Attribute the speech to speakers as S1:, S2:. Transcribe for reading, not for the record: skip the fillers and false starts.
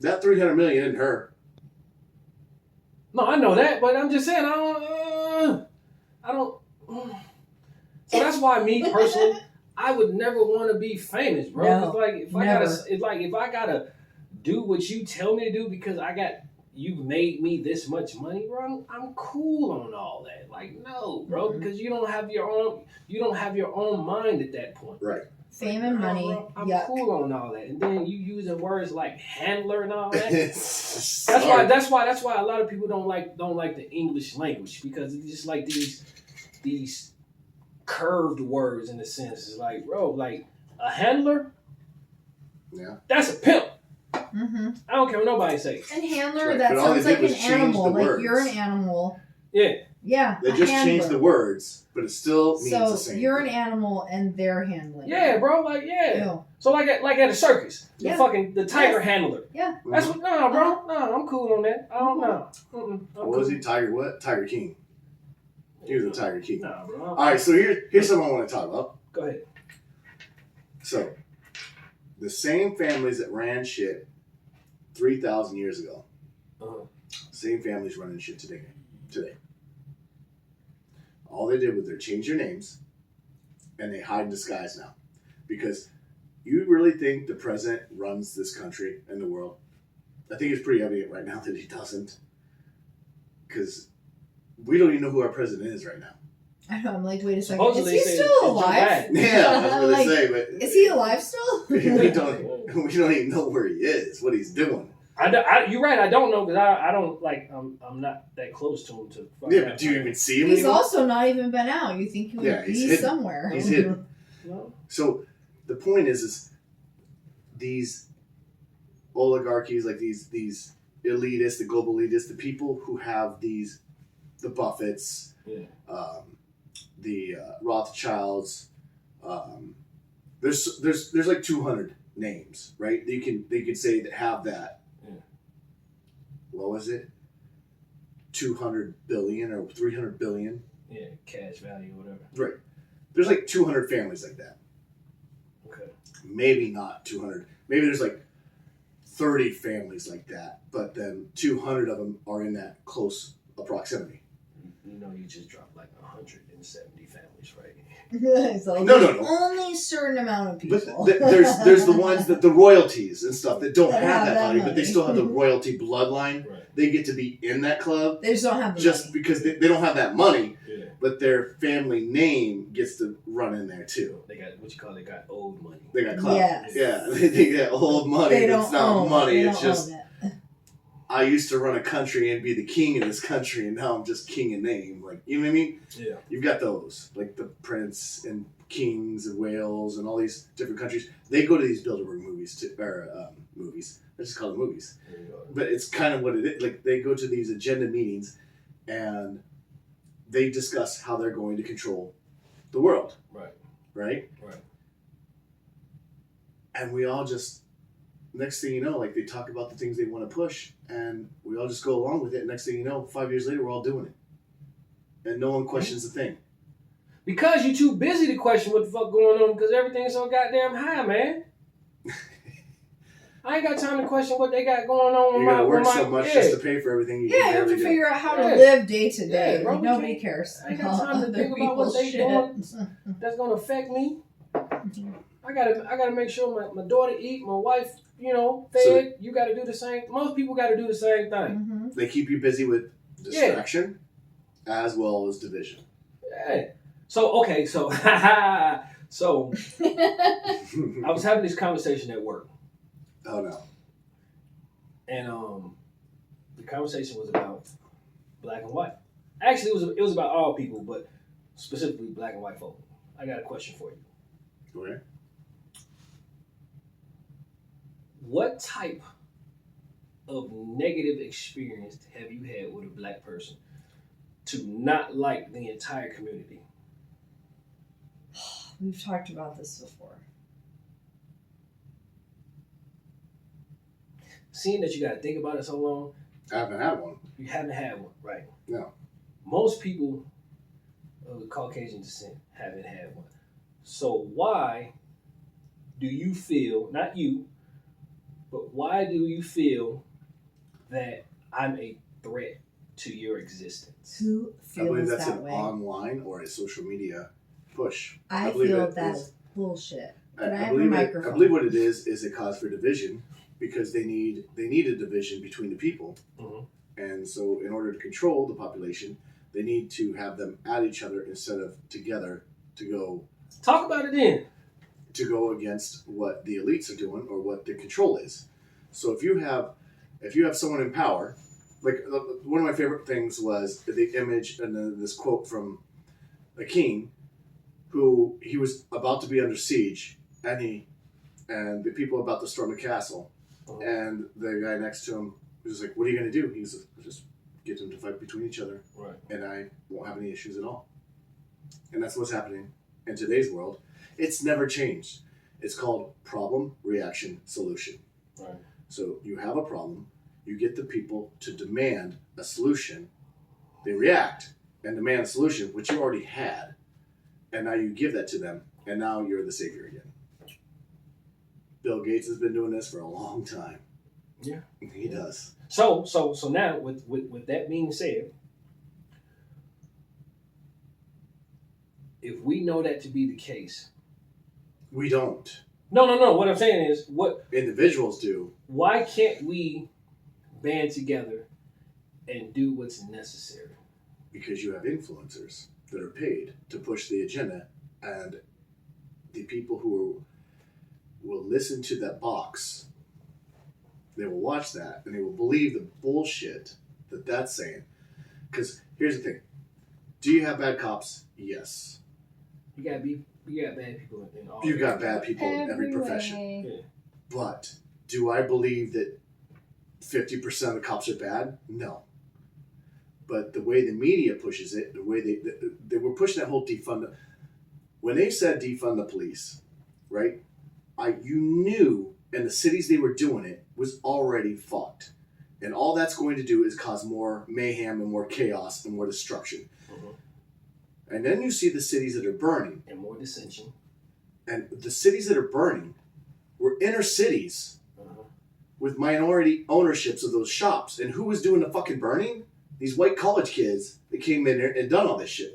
S1: That 300 million isn't her.
S2: No, I know that, but I'm just saying I don't. So that's why me personally, I would never want to be famous, bro.
S3: No,
S2: Cause like if I gotta do what you tell me to do because you've made me this much money, bro. I'm cool on all that. Like no, bro, because you don't have your own mind at that point.
S1: Right.
S3: Fame and money.
S2: Bro, I'm
S3: yuck.
S2: cool on all that, and then you using words like handler and all that.
S1: That's
S2: That's why a lot of people don't like the English language because it's just like these curved words in a sense. It's like, bro, like a handler.
S1: Yeah.
S2: That's a pimp.
S3: Mm-hmm.
S2: I don't care what nobody say.
S3: And handler,
S1: Right,
S3: that
S1: but all
S3: sounds
S1: they
S3: like
S1: did
S3: an
S1: was change
S3: animal.
S1: the
S3: Like
S1: words.
S3: you're an animal.
S2: Yeah.
S3: Yeah.
S1: They just changed the words, but it still means the
S3: So
S1: same.
S3: you're an
S1: thing.
S3: animal and they're handling.
S2: Yeah, bro. Like yeah.
S3: Ew.
S2: So like at a circus,
S3: Yeah.
S2: the tiger
S3: Yes.
S2: handler.
S3: Yeah.
S2: That's what. No, bro. No, I'm cool on that. I don't know.
S1: What was he? Tiger what? Tiger King. He was a Tiger King.
S2: Nah, bro.
S1: All right, so here's something I want to talk about.
S2: Go ahead.
S1: So, the same families that ran shit 3,000 years ago,
S2: Uh-huh.
S1: same families running shit today. All they did was they changed their names, and they hide in disguise now. Because you really think the president runs this country and the world? I think it's pretty evident right now that he doesn't. Because we don't even know who our president is right now.
S3: I know. I'm like, wait a second.
S2: Supposedly
S3: Is he
S2: they say
S3: still
S2: Joe
S3: alive?
S2: Biden.
S1: Yeah, I was going
S3: Like,
S1: to say, but
S3: is he alive still?
S1: we don't even know where he is, what he's doing.
S2: You're right. I don't know because I don't like. I'm not that close to him to. Find
S1: Yeah,
S2: out.
S1: but do you even see him
S3: He's
S1: anymore?
S3: also not even been out. You think he would
S1: Yeah, he's
S3: be
S1: hidden.
S3: somewhere?
S1: He's hidden.
S2: No.
S1: So the point is these oligarchies, like these elitists, the global elitists, the people who have the Buffetts,
S2: Yeah.
S1: the Rothschilds. There's like 200 names, right? They could say that have that.
S2: Yeah.
S1: What was it? 200 billion or 300 billion.
S2: Yeah, cash value, whatever.
S1: Right. There's like 200 families like that.
S2: Okay.
S1: Maybe not 200. Maybe there's like 30 families like that, but then 200 of them are in that close proximity.
S2: You know, you just dropped like 170 families, right?
S3: So
S1: No.
S3: Only a certain amount of people.
S1: But there's the ones that the royalties and stuff that don't
S3: That
S1: have
S3: have
S1: that
S3: that
S1: money, but they
S3: money.
S1: still have the royalty bloodline.
S2: Right.
S1: They get to be in that club
S3: They just don't have the
S1: just
S3: money.
S1: because they don't have that money,
S2: Yeah.
S1: but their family name gets to run in there too.
S2: They got what you call. They got old money.
S1: They got clout.
S3: Yes.
S1: Yeah, they get old money.
S3: They don't
S1: It's not
S3: own.
S1: money.
S3: They
S1: It's
S3: don't
S1: just
S3: own it.
S1: I used to run a country and be the king of this country, and now I'm just king in name. Like, you know what I mean?
S2: Yeah.
S1: You've got those, like the Prince and Kings of Wales and all these different countries. They go to these Bilderberg movies, movies. I just call them movies.
S2: There you go.
S1: But it's kind of what it is. Like, they go to these agenda meetings, and they discuss how they're going to control the world.
S2: Right.
S1: Right?
S2: Right.
S1: And we all just, next thing you know, like they talk about the things they want to push, and we all just go along with it. Next thing you know, 5 years later, we're all doing it. And no one questions the thing.
S2: Because you're too busy to question what the fuck going on because everything's so goddamn high, man. I ain't got time to question what they got going on.
S1: You gotta work so much just to pay for everything you
S3: Yeah, you
S1: can
S3: have to
S1: barely do.
S3: figure out how to
S2: Yeah.
S3: live day to day.
S2: Yeah, bro,
S3: Like,
S2: we
S3: nobody
S2: can't-
S3: cares.
S2: I ain't got time to
S3: Other
S2: think about what they
S3: people's
S2: doing.
S3: shit.
S2: That's gonna affect me. I gotta make sure my daughter eat, my wife, fed.
S1: So-
S2: you gotta do the same. Most people gotta do the same thing.
S3: Mhm.
S1: They keep you busy with distraction as well as division.
S2: Yeah. So okay, so so I was having this conversation at work,
S1: Oh no.
S2: and the conversation was about black and white. Actually, it was about all people, but specifically black and white folk. I got a question for you.
S1: Okay.
S2: What type of negative experience have you had with a black person to not like the entire community?
S3: We've talked about this before.
S2: Seeing that you got to think about it so long,
S1: I haven't had one.
S2: you haven't had one, right?
S1: No.
S2: Most people of Caucasian descent haven't had one. So why do you feel, not you, But why do you feel that I'm a threat to your existence?
S3: Who
S1: I believe
S3: feels
S1: that's
S3: that
S1: an
S3: way?
S1: online or a social media push.
S3: I
S1: believe
S3: feel
S1: it
S3: that
S1: is-
S3: is bullshit.
S1: I,
S3: Can I
S1: I
S3: have a
S1: believe it,
S3: microphone?
S1: I believe what it is a cause for division because they need a division between the people,
S2: Mhm.
S1: and so in order to control the population, they need to have them at each other instead of together to
S2: Talk about it then.
S1: go against what the elites are doing or what the control is. So if you have someone in power, like one of my favorite things was the image and this quote from a king who he was about to be under siege and the people about to storm the castle, and the guy next to him was like, "What are you going to do?" He's just get them to fight between each other,
S2: Right.
S1: and I won't have any issues at all. And that's what's happening in today's world. It's never changed. It's called problem, reaction, solution.
S2: Right.
S1: So you have a problem, you get the people to demand a solution, they react and demand a solution, which you already had, and now you give that to them, and now you're the savior again. Bill Gates has been doing this for a long time.
S2: Yeah.
S1: He does.
S2: So now with that being said, if we know that to be the case,
S1: We don't.
S2: no. What I'm saying is,
S1: Individuals do.
S2: why can't we band together and do what's necessary?
S1: Because you have influencers that are paid to push the agenda, and the people who will listen to that box, they will watch that and they will believe the bullshit that that's saying. Because here's the thing: do you have bad cops? Yes.
S2: You got bad people in all.
S1: You got bad people in every profession.
S3: way.
S1: But do I believe that 50% of the cops are bad? No. But the way the media pushes it, the way they were pushing that whole defund. When they said defund the police, right? You knew in the cities they were doing it was already fucked. And all that's going to do is cause more mayhem and more chaos and more destruction.
S2: Mhm.
S1: And then you see the cities that are burning.
S2: And more dissension.
S1: And the cities that are burning were inner cities
S2: Uh-huh.
S1: with minority ownerships of those shops. And who was doing the fucking burning? These white college kids that came in there and done all this shit.